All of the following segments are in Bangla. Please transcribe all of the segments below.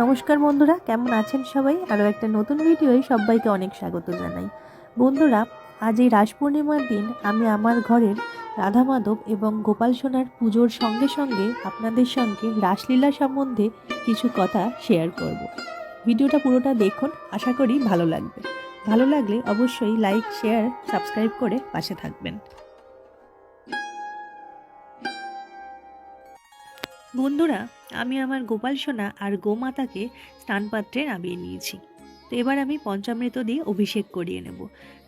নমস্কার বন্ধুরা, কেমন আছেন সবাই? আরও একটা নতুন ভিডিওয় সবাইকে অনেক স্বাগত জানাই। বন্ধুরা, আজ এই রাস পূর্ণিমার দিন আমি আমার ঘরের রাধা মাধব এবং গোপাল সোনার পুজোর সঙ্গে সঙ্গে আপনাদের সঙ্গে রাসলীলা সম্বন্ধে কিছু কথা শেয়ার করব। ভিডিওটা পুরোটা দেখুন, আশা করি ভালো লাগবে। ভালো লাগলে অবশ্যই লাইক, শেয়ার, সাবস্ক্রাইব করে পাশে থাকবেন। বন্ধুরা, আমি আমার গোপাল সোনা আর গোমাতাকে স্নানপাত্রে নামিয়ে নিয়েছি। তো এবার আমি পঞ্চামৃত দিয়ে অভিষেক করিয়ে নেব।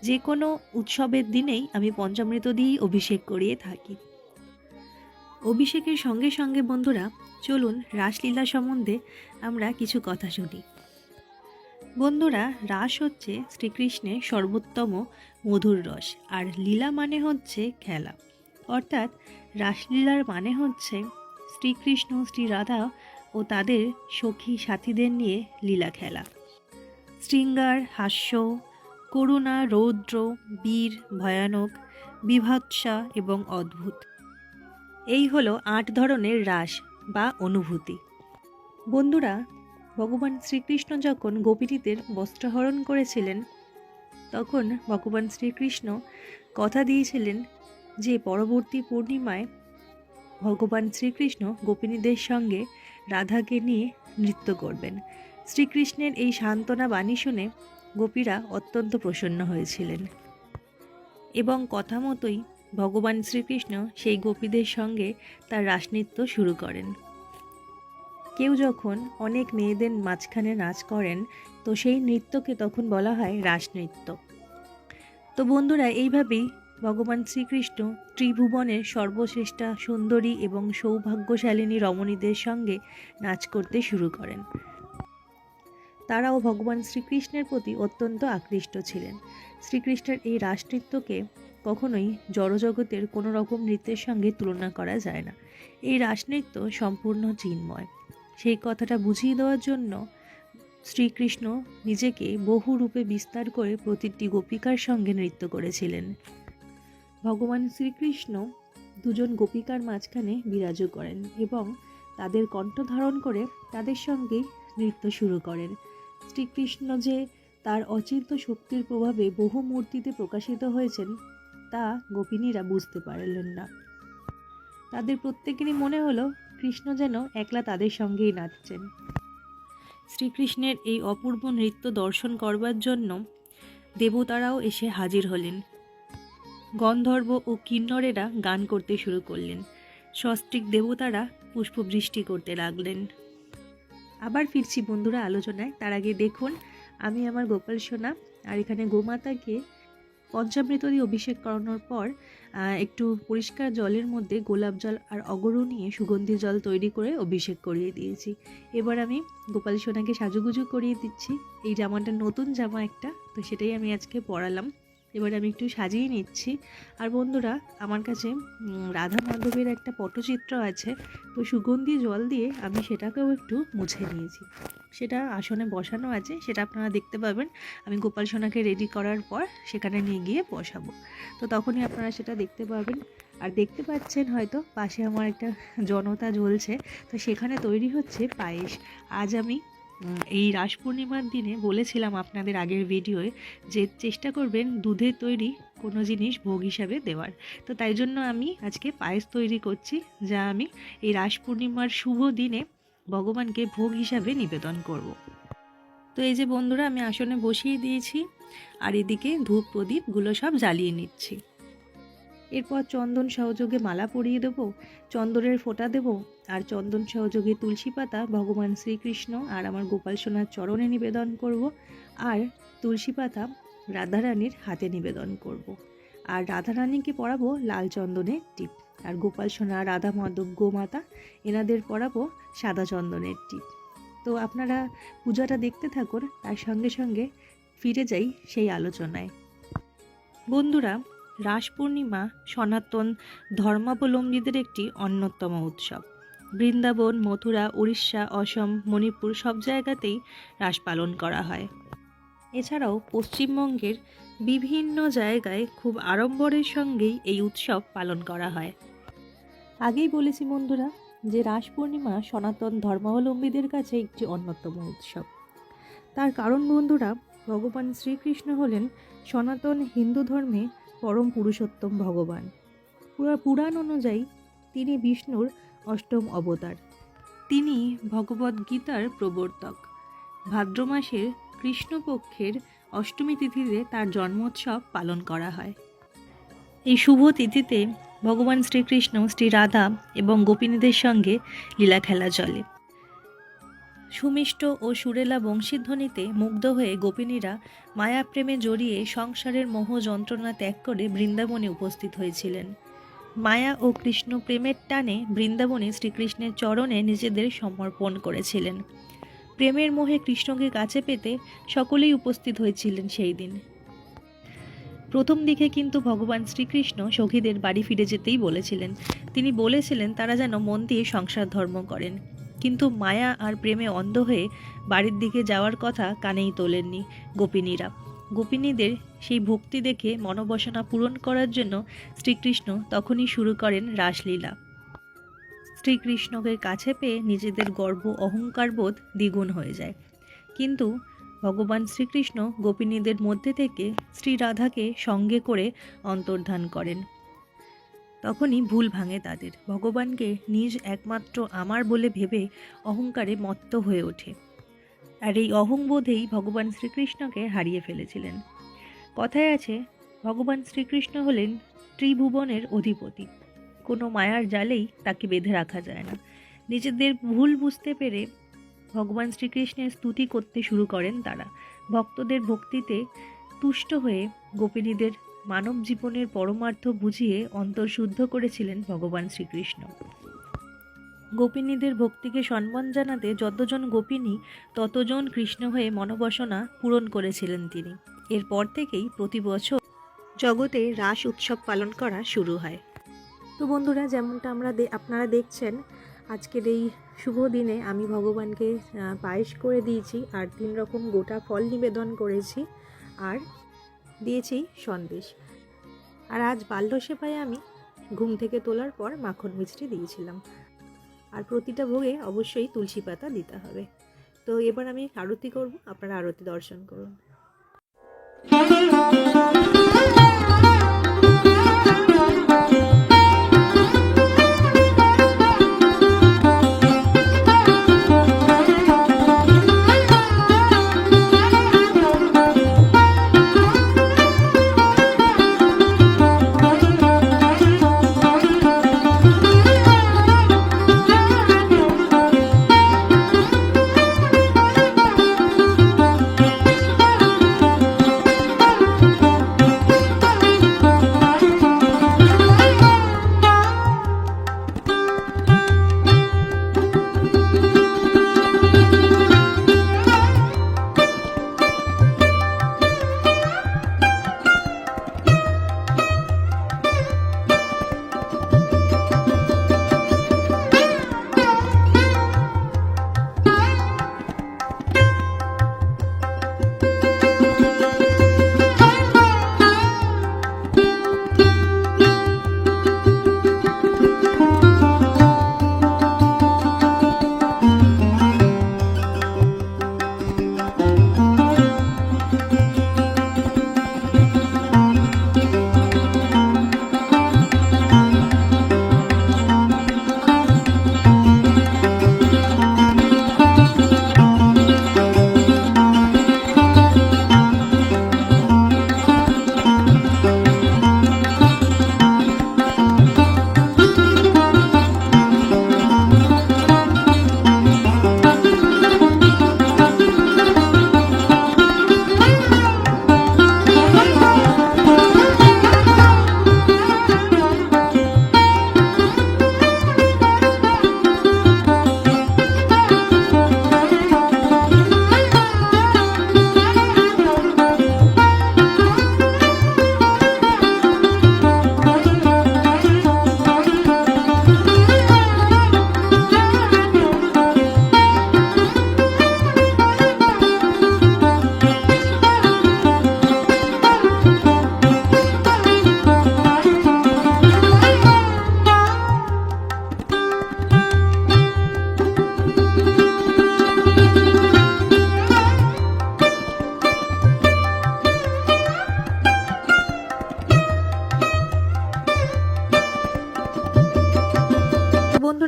যে কোনো উৎসবের দিনেই আমি পঞ্চামৃত দিয়েই অভিষেক করিয়ে থাকি। অভিষেকের সঙ্গে সঙ্গে বন্ধুরা, চলুন রাসলীলা সম্বন্ধে আমরা কিছু কথা শুনি। বন্ধুরা, রাস হচ্ছে শ্রীকৃষ্ণের সর্বোত্তম মধুর রস, আর লীলা মানে হচ্ছে খেলা। অর্থাৎ রাসলীলার মানে হচ্ছে শ্রীকৃষ্ণ, শ্রী রাধা ও তাদের সখী সাথীদের নিয়ে লীলা খেলা। শৃঙ্গার, হাস্য, করুণা, রৌদ্র, বীর, ভয়ানক, বিভৎসা এবং অদ্ভুত, এই হলো ৮ ধরনের রাস বা অনুভূতি। বন্ধুরা, ভগবান শ্রীকৃষ্ণ যখন গোপীদের বস্ত্রহরণ করেছিলেন, তখন ভগবান শ্রীকৃষ্ণ কথা দিয়েছিলেন যে পরবর্তী পূর্ণিমায় ভগবান শ্রীকৃষ্ণ গোপিনীদের সঙ্গে রাধাকে নিয়ে নৃত্য করবেন। শ্রীকৃষ্ণের এই সান্ত্বনা বাণী শুনে গোপীরা অত্যন্ত প্রসন্ন হয়েছিলেন এবং কথা মতোই ভগবান শ্রীকৃষ্ণ সেই গোপীদের সঙ্গে তার রাসনৃত্য শুরু করেন। কেউ যখন অনেক মেয়েদের মাঝখানে নাচ করেন, তো সেই নৃত্যকে তখন বলা হয় রাসনৃত্য। তো বন্ধুরা, এইভাবেই ভগবান শ্রীকৃষ্ণ ত্রিভুবনের সর্বশ্রেষ্ঠা সুন্দরী এবং সৌভাগ্যশালিনী রমণীদের সঙ্গে নাচ করতে শুরু করেন। তারাও ভগবান শ্রীকৃষ্ণের প্রতি অত্যন্ত আকৃষ্ট ছিলেন। শ্রীকৃষ্ণের এই রাসনৃত্যকে কখনোই জড়জগতের কোনো রকম নৃত্যের সঙ্গে তুলনা করা যায় না। এই রাসনৃত্য সম্পূর্ণ চিন্ময়। সেই কথাটা বুঝিয়ে দেওয়ার জন্য শ্রীকৃষ্ণ নিজেকে বহু রূপে বিস্তার করে প্রতিটি গোপিকার সঙ্গে নৃত্য করেছিলেন। ভগবান শ্রীকৃষ্ণ দুজন গোপিকার মাঝখানে বিরাজ করেন এবং তাদের কণ্ঠ ধারণ করে তাদের সঙ্গে নৃত্য শুরু করেন। শ্রীকৃষ্ণ যে তার অচিন্ত শক্তির প্রভাবে বহু মূর্তিতে প্রকাশিত হয়েছেন, তা গোপিনীরা বুঝতে পারলেন না। তাদের প্রত্যেকেরই মনে হলো কৃষ্ণ যেন একলা তাদের সঙ্গেই নাচছেন। শ্রীকৃষ্ণের এই অপূর্ব নৃত্য দর্শন করবার জন্য দেবতারাও এসে হাজির হলেন। গন্ধর্ব ও কিন্নরেরা গান করতে শুরু করলেন। সস্ত্রীক দেবতারা পুষ্পবৃষ্টি করতে লাগলেন। আবার ফিরছি বন্ধুরা আলোচনায়। তার আগে দেখুন, আমি আমার গোপাল সোনা আর এখানে গোমাতাকে পঞ্চামৃত দিয়ে অভিষেক করানোর পর একটু পরিষ্কার জলের মধ্যে গোলাপ জল আর অগরু নিয়ে সুগন্ধি জল তৈরি করে অভিষেক করিয়ে দিয়েছি। এবার আমি গোপাল সোনাকে সাজুগুজু করিয়ে দিচ্ছি। এই জামাটা নতুন জামা একটা, তো সেটাই আমি আজকে পরালাম। এবার আমি একটু সাজিয়ে নিচ্ছি। আর বন্ধুরা, আমার কাছে রাধা মাধবের একটা পটচিত্র আছে, তো সুগন্ধি জল দিয়ে আমি সেটাকেও একটু মুছে নিয়েছি। সেটা আসনে বসানো আছে, সেটা আপনারা দেখতে পাবেন। আমি গোপাল সোনাকে রেডি করার পর সেখানে নিয়ে গিয়ে বসাবো, তো তখনই আপনারা সেটা দেখতে পাবেন। আর দেখতে পাচ্ছেন হয়তো পাশে আমার একটা জনতা জ্বলছে, তো সেখানে তৈরি হচ্ছে পায়েস। আজ আমি এই রাস পূর্ণিমার দিনে বলেছিলাম আপনাদের আগের ভিডিওয়ে যে চেষ্টা করবেন দুধের তৈরি কোনো জিনিস ভোগ হিসাবে দেওয়ার। তো তাই জন্য আমি আজকে পায়েস তৈরি করছি, যা আমি এই রাস পূর্ণিমার শুভ দিনে ভগবানকে ভোগ হিসাবে নিবেদন করব। তো এই যে বন্ধুরা, আমি আসনে বসিয়ে দিয়েছি আর এদিকে ধূপ প্রদীপগুলো সব জ্বালিয়ে নিচ্ছি। এরপর চন্দন সহযোগে মালা পরিয়ে দেব, চন্দনের ফোঁটা দেব, আর চন্দন সহযোগে তুলসী পাতা ভগবান শ্রীকৃষ্ণ আর আমার গোপাল সোনার চরণে নিবেদন করব, আর তুলসী পাতা রাধারানীর হাতে নিবেদন করব। আর রাধারানীকে পরাবো লাল চন্দনের টিপ, আর গোপাল সোনা, রাধা মাধব, গোমাতা এনাদের পরাবো সাদা চন্দনের টিপ। তো আপনারা পূজাটা দেখতে থাকুন, তার সঙ্গে সঙ্গে ফিরে যাই সেই আলোচনায়। বন্ধুরা, রাস পূর্ণিমা সনাতন ধর্মাবলম্বীদের একটি অন্যতম উৎসব। বৃন্দাবন, মথুরা, উড়িষ্যা, অসম, মণিপুর সব জায়গাতেই রাস পালন করা হয়। এছাড়াও পশ্চিমবঙ্গের বিভিন্ন জায়গায় খুব আড়ম্বরের সঙ্গেই এই উৎসব পালন করা হয়। আগেই বলেছি বন্ধুরা, যে রাস পূর্ণিমা সনাতন ধর্মাবলম্বীদের কাছে একটি অন্যতম উৎসব। তার কারণ বন্ধুরা, ভগবান শ্রীকৃষ্ণ হলেন সনাতন হিন্দু ধর্মে পরম পুরুষোত্তম ভগবান। পুরাণ অনুযায়ী তিনি বিষ্ণুর অষ্টম অবতার। তিনি ভগবদ্গীতার প্রবর্তক। ভাদ্র মাসের কৃষ্ণপক্ষের অষ্টমী তিথিতে তার জন্মোৎসব পালন করা হয়। এই শুভ তিথিতে ভগবান শ্রীকৃষ্ণ, শ্রী রাধা এবং গোপিনীদের সঙ্গে লীলা খেলা চলে। সুমিষ্ট ও সুরেলা বংশীধ্বনিতে মুগ্ধ হয়ে গোপিনীরা মায়াপ্রেমে জড়িয়ে সংসারের মোহ যন্ত্রণা ত্যাগ করে বৃন্দাবনে উপস্থিত হয়েছিলেন। মায়া ও কৃষ্ণ প্রেমের টানে বৃন্দাবনে শ্রীকৃষ্ণের চরণে নিজেদের সমর্পণ করেছিলেন। প্রেমের মোহে কৃষ্ণকে কাছে পেতে সকলেই উপস্থিত হয়েছিলেন সেই দিন। প্রথম দিকে কিন্তু ভগবান শ্রীকৃষ্ণ সখীদের বাড়ি ফিরে যেতেই বলেছিলেন। তিনি বলেছিলেন তারা যেন মন দিয়ে সংসার ধর্ম করেন। কিন্তু মায়া আর প্রেমে অন্ধ হয়ে বাড়ির দিকে যাওয়ার কথা কানেই তোলেননি গোপিনীরা। গোপিনীদের সেই ভক্তি দেখে মনোবাসনা পূরণ করার জন্য শ্রীকৃষ্ণ তখনই শুরু করেন রাসলীলা। শ্রীকৃষ্ণকে কাছে পেয়ে নিজেদের গর্ব অহংকারবোধ দ্বিগুণ হয়ে যায়। কিন্তু ভগবান শ্রীকৃষ্ণ গোপিনীদের মধ্যে থেকে শ্রী রাধাকে সঙ্গে করে অন্তর্ধান করেন। তখনই ভুল ভাঙে তাদের। ভগবানকে নিজ একমাত্র আমার বলে ভেবে অহংকারে মত্ত হয়ে ওঠে। আর এই অহংবোধেই ভগবান শ্রীকৃষ্ণকে হারিয়ে ফেলেছিলেন। কথায় আছে, ভগবান শ্রীকৃষ্ণ হলেন ত্রিভুবনের অধিপতি। কোনো মায়ার জালেই তাকে বেঁধে রাখা যায় না। নিজেদের ভুল বুঝতে পেরে ভগবান শ্রীকৃষ্ণের স্তুতি করতে শুরু করেন তারা। ভক্তদের ভক্তিতে তুষ্ট হয়ে গোপিনীদের মানব জীবনের পরমার্থ বুঝিয়ে অন্তর্শুদ্ধ করেছিলেন ভগবান শ্রীকৃষ্ণ। গোপিনীদের ভক্তিকে সম্মান জানাতে যতজন গোপিনী ততজন কৃষ্ণ হয়ে মনোবাসনা পূরণ করেছিলেন তিনি। এরপর থেকেই প্রতি বছর জগতে রাস উৎসব পালন করা শুরু হয়। তো বন্ধুরা, যেমনটা আপনারা দেখছেন, আজকের এই শুভ দিনে আমি ভগবানকে পায়েস করে দিয়েছি আর 3 রকম গোটা ফল নিবেদন করেছি আর দিয়েছি সন্দেশ। আর আজ বাল্য সেবায় আমি ঘুম থেকে তোলার পর মাখন মিষ্টি দিয়েছিলাম। আর প্রতিটা ভোগে অবশ্যই তুলসী পাতা দিতে হবে। তো এবার আমি আরতি করব, আপনারা আরতি দর্শন করুন।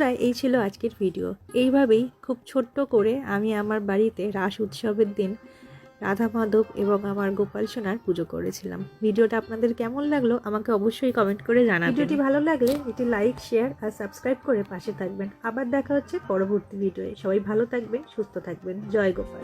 বন্ধুরা, এই ছিল আজকের ভিডিও। এইভাবেই খুব ছোট্ট করে আমি আমার বাড়িতে রাস উৎসবের দিন রাধা মাধব এবং আমার গোপাল সোনার পুজো করেছিলাম। ভিডিওটা আপনাদের কেমন লাগলো আমাকে অবশ্যই কমেন্ট করে জানাবেন। ভিডিওটি ভালো লাগলে একটি লাইক, শেয়ার আর সাবস্ক্রাইব করে পাশে থাকবেন। আবার দেখা হচ্ছে পরবর্তী ভিডিওয়ে। সবাই ভালো থাকবেন, সুস্থ থাকবেন। জয় গোপাল।